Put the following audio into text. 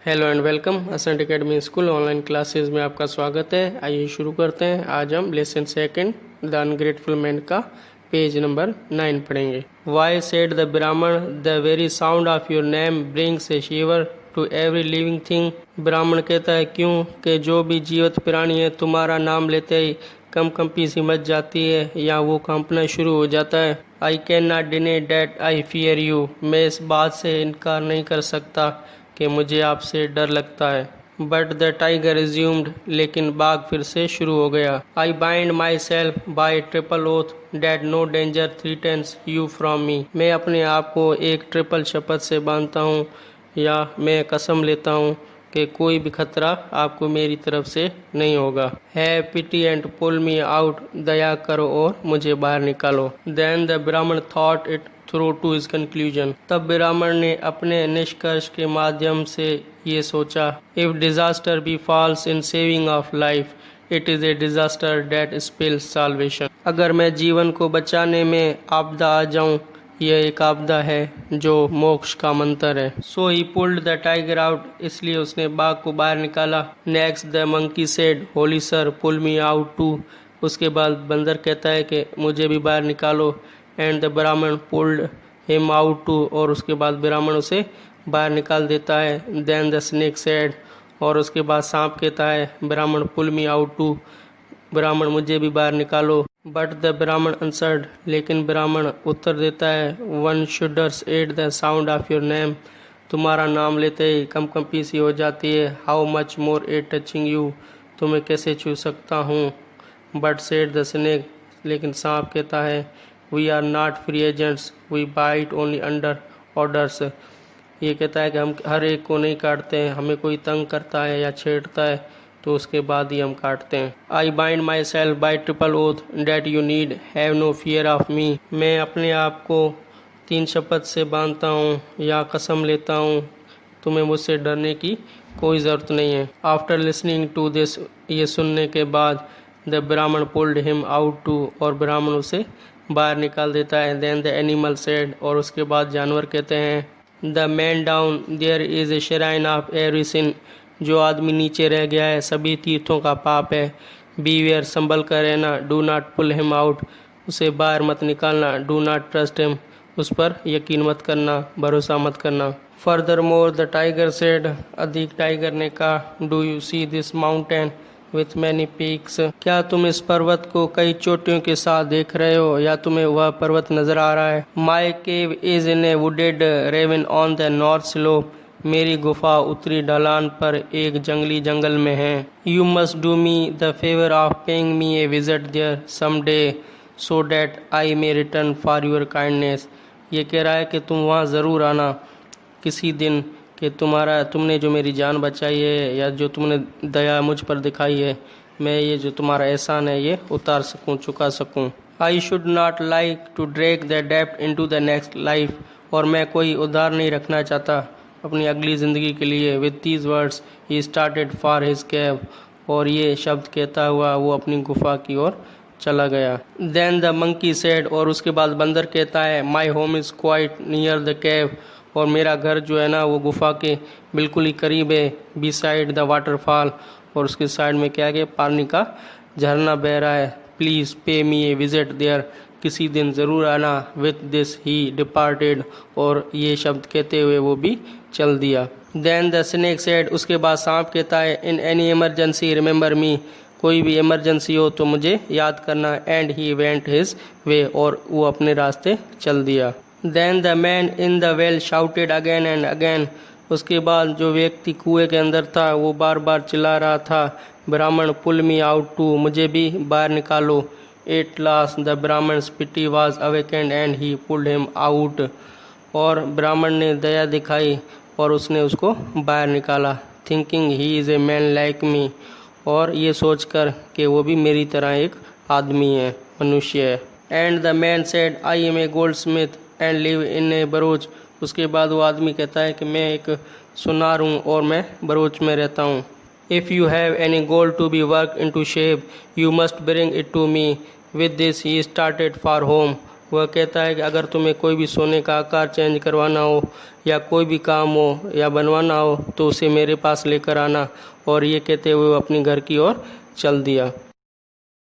Hello and welcome असंट academy school online classes में आपका स्वागत है। आइए शुरू करते हैं। आज हम lesson second the ungrateful man का पेज नंबर 9 पढ़ेंगे। Why said the Brahmin the very sound of your name brings a shiver to every living thing. ब्राह्मण कहता है क्यों कि जो भी जीवित प्राणी है तुम्हारा नाम लेते ही कंपी सी मच जाती है या वो कंपना शुरू हो जाता है। I can not deny that I fear you. मैं इस बात से इनकार नहीं कर सकता कि मुझे आपसे डर लगता है। बट द टाइगर रिज्यूम्ड, लेकिन बाघ फिर से शुरू हो गया। I bind myself by triple oath that no danger threatens you from me. मैं अपने आप को एक ट्रिपल शपथ से बांधता हूँ या मैं कसम लेता हूँ कि कोई भी खतरा आपको मेरी तरफ से नहीं होगा। है pity and pull me out. दया करो और मुझे बाहर निकालो। Then the Brahmin thought it through to his conclusion. तब ब्राह्मण ने अपने निष्कर्ष के माध्यम से ये सोचा। If disaster befalls in saving of life it is a disaster that spells salvation. अगर मैं जीवन को बचाने में आपदा आ जाऊं, यह एक आपदा है जो मोक्ष का मंत्र है। So he pulled the tiger out, इसलिए उसने बाघ को बाहर निकाला। Next the monkey said holy sir pull me out too. उसके बाद बंदर कहता है कि मुझे भी बाहर निकालो। एंड द ब्राह्मण पुल्ड हिम आउट टू, और उसके बाद ब्राह्मण उसे बाहर निकाल देता है। देन द स्नेक सेड, और उसके बाद सांप कहता है ब्राह्मण पुल मी आउट टू, ब्राह्मण मुझे भी बाहर निकालो। बट द ब्राह्मण आंसर्ड, लेकिन ब्राह्मण उत्तर देता है one shudders at the sound of your name. तुम्हारा नाम लेते ही कंपी सी हो जाती है। How much more at touching you, तुम्हें कैसे छू सकता हूँ। बट सेड द स्नेक, लेकिन सांप कहता है we are not free agents we bite only under orders. ये कहता है कि हम हर एक को नहीं काटते हैं, हमें कोई तंग करता है या छेड़ता है तो उसके बाद ही हम काटते हैं। I bind myself by triple oath that you need have no fear of me. मैं अपने आप को 3 शपथ से बांधता हूँ या कसम लेता हूँ, तुम्हें मुझसे डरने की कोई ज़रूरत नहीं है। आफ्टर लिसनिंग टू दिस, ये सुनने के बाद द ब्राह्मण पुल्ड हिम आउट टू, और ब्राह्मण उसे बाहर निकाल देता है। देन द एनिमल सेड, और उसके बाद जानवर कहते हैं the man down there is a shrine of every sin. जो आदमी नीचे रह गया है सभी तीर्थों का पाप है। बीवेयर, संभल कर रहना। Do not pull him out, उसे बाहर मत निकालना। डू नॉट ट्रस्ट हिम, उस पर यकीन मत करना, भरोसा मत करना। Further more the tiger said, अधिक टाइगर ने कहा do you see this mountain with many peaks. क्या तुम इस पर्वत को कई चोटियों के साथ देख रहे हो या तुम्हें वह पर्वत नजर आ रहा है। My cave is in a wooded ravine on the north slope, मेरी गुफा उत्तरी ढलान पर एक जंगली जंगल में है। You must do me the favour of paying me a visit there some day so that I may return for your kindness. ये कह रहा है कि तुम वहाँ ज़रूर आना किसी दिन, कि तुमने जो मेरी जान बचाई है या जो तुमने दया मुझ पर दिखाई है, मैं ये जो तुम्हारा एहसान है ये उतार सकूं, चुका सकूं। I should not like to drag the डेप्ट इनटू द नेक्स्ट लाइफ, और मैं कोई उधार नहीं रखना चाहता अपनी अगली ज़िंदगी के लिए। With these words he started for his cave, और ये शब्द कहता हुआ वो अपनी गुफा की ओर चला गया। देन द मंकी सेड, और उसके बाद बंदर कहता है my home is quite near the cave, और मेरा घर जो है ना वो गुफा के बिल्कुल ही करीब है। बी साइड द वाटरफॉल, और उसके साइड में क्या है कि पानी का झरना बह रहा है। प्लीज़ पे मी ए विजिट देयर, किसी दिन ज़रूर आना। विथ दिस ही डिपार्टेड, और ये शब्द कहते हुए वो भी चल दिया। देन द स्नेक सेड, उसके बाद सांप कहता है in any emergency remember me, कोई भी इमरजेंसी हो तो मुझे याद करना। And he went his way, और वो अपने रास्ते चल दिया। Then the man in the well shouted again and again, उसके बाद जो व्यक्ति कुएं के अंदर था वो बार बार चिल्ला रहा था ब्राह्मण पुल मी आउट टू, मुझे भी बाहर निकालो। Eight last the Brahmin pity was awakened and he pulled him out, और ब्राह्मण ने दया दिखाई और उसने उसको बाहर निकाला। Thinking he is a man like me, और ये सोचकर कि वो भी मेरी तरह एक आदमी है, मनुष्य है। And the man said I am a goldsmith and live in a Broach, उसके बाद वो आदमी कहता है कि मैं एक सुनार हूँ और मैं बरोच में रहता हूँ। If you have any gold to be work in to shape you must bring it to me. With this he started for home, वह कहता है कि अगर तुम्हें कोई भी सोने का आकार चेंज करवाना हो या कोई भी काम हो या बनवाना हो तो उसे मेरे पास लेकर आना। और ये कहते हुए वो अपनी घर की ओर चल दिया।